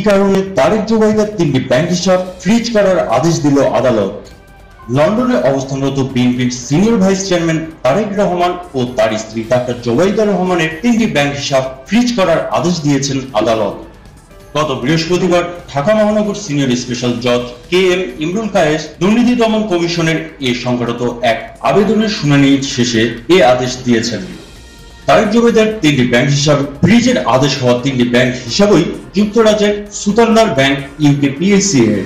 কারণে তারেক জোবাইদার 3টি ব্যাংক হিসাব ফ্রিজ করার আদেশ দিল আদালত। লন্ডনে অবস্থানরত বিএনপির senior vice chairman Tarique Rahman ও তার স্ত্রী ডাক্তার জোবাইদা রহমানের 3টি ব্যাংক হিসাব ফ্রিজ করার আদেশ দিয়েছেন আদালত। গত বৃহস্পতিবার ঢাকা মহানগর সিনিয়র স্পেশাল জজ KM ইমরুল কায়েস দুর্নীতি দমন কমিশনের এ সংক্রান্ত এক আবেদনের শুনানি শেষে এ আদেশ দিয়েছেন। তারেক জোবাইদার 3টি ব্যাংক হিসাব ফ্রিজের আদেশ হওয়া 3টি ব্যাংক হিসাবই যুক্তরাজ্যের সুতারনার ব্যাংক UK PLC এর।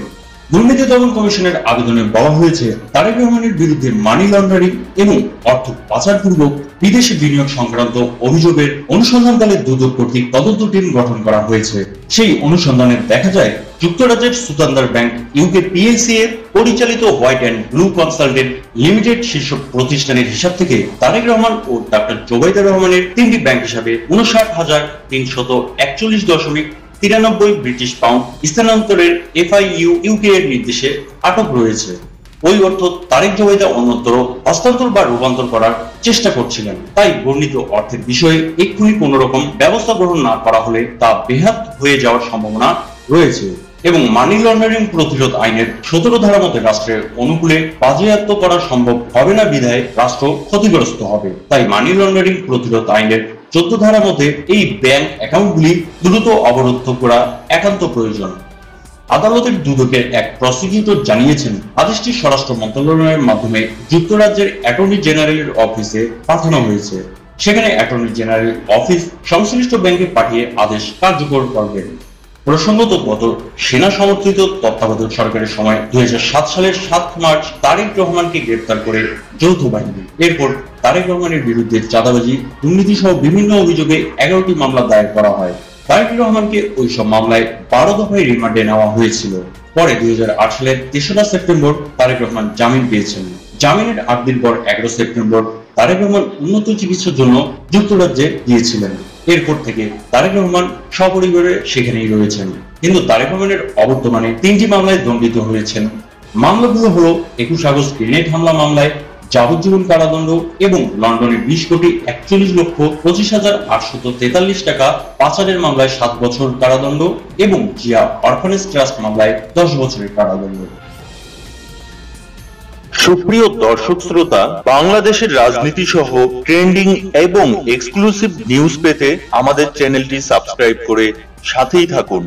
দুর্নীতি দমন কমিশনের আবেদনে বলা হয়েছে, তারেক রহমানের বিরুদ্ধে মানি লন্ডারিং এবং অর্থ পাচারপূর্বক বিদেশে বিনিয়োগ সংক্রান্ত অভিযোগের অনুসন্ধানকালে দুদক কর্তৃক তদন্ত টিম গঠন করা হয়েছে। সেই অনুসন্ধানে দেখা যায়, যুক্তরাজ্যের সুতারনার ব্যাংক UK PLC এর পরিচালিত white and blue consultant limited শীর্ষ প্রতিষ্ঠানের হিসাব থেকে তারেক রহমান ও ডাক্তার জোবাইদা রহমানের 3টি ব্যাংক হিসাবে 59,341.93 ব্রিটিশ পাউন্ড স্থানান্তরের FIU UK এর নির্দেশে আটক রয়েছে। ওই অর্থ তারেক জোবাইদা অন্যত্র হস্তান্তর বা রূপান্তর করার চেষ্টা করছিলেন। তাই বর্ণিত অর্থের বিষয়ে এক্ষুনি কোন রকম ব্যবস্থা গ্রহণ না করা হলে তা বেহাত হয়ে যাওয়ার সম্ভাবনা রয়েছে এবং মানি লন্ডারিং প্রতিরোধ আইনের 17 ধারা মতে রাষ্ট্রের অনুকূলে বাজেয়াপ্ত করা সম্ভব হবে না বিধায় রাষ্ট্র ক্ষতিগ্রস্ত হবে। তাই মানি লন্ডারিং প্রতিরোধ আইনের 14 ধারা মতে এই ব্যাংক অ্যাকাউন্টগুলি দ্রুত অবরুদ্ধ করা একান্ত প্রয়োজন। আদালতের দুদকের এক প্রসিকিউটর জানিয়েছেন, আদেশটি স্বরাষ্ট্র মন্ত্রণালয়ের মাধ্যমে যুক্তরাজ্যের অ্যাটর্নি জেনারেলের অফিসে পাঠানো হয়েছে। সেখানে অ্যাটর্নি জেনারেল অফিস সংশ্লিষ্ট ব্যাংকে পাঠিয়ে আদেশ কার্যকর করবেন। প্রসঙ্গত, গত সেনা সমর্থিত তত্ত্বাবধায়ক সরকারের সময় 2007 সালের 7 মার্চ তারেক রহমানকে গ্রেপ্তার করে যৌথ বাহিনী। এরপর তারেক রহমানের বিরুদ্ধে চাঁদাবাজি, দুর্নীতি সহ বিভিন্ন অভিযোগে 11টি মামলা দায়ের করা হয়। তারেক রহমানকে ওই সব মামলায় 12 দফায় রিমান্ডে নেওয়া হয়েছিল। পরে 2008 সালের 3রা সেপ্টেম্বর তারেক রহমান জামিন পেয়েছেন। জামিনের 8 দিন পর 11 সেপ্টেম্বর তারেক রহমান উন্নত চিকিৎসার জন্য যুক্তরাজ্যে গিয়েছিলেন। এরপর থেকে তারেক রহমান সপরিবারে সেখানেই রয়েছেন। কিন্তু তারেক রহমানের অবর্তমানে 3টি মামলায় দণ্ডিত হয়েছেন। মামলাগুলো হলো 21 আগস্ট গ্রেনেড হামলা মামলায় যাবজ্জীবন কারাদণ্ড এবং লন্ডনে 20,41,25,843 টাকা পাচারের মামলায় 7 বছর কারাদণ্ড এবং জিয়া অরফানেজ ট্রাস্ট মামলায় 10 বছরের কারাদণ্ড। সুপ্রিয় দর্শক শ্রোতা, বাংলাদেশের রাজনীতি সহ ট্রেন্ডিং এবং এক্সক্লুসিভ নিউজ পেতে আমাদের চ্যানেলটি সাবস্ক্রাইব করে সাথেই থাকুন।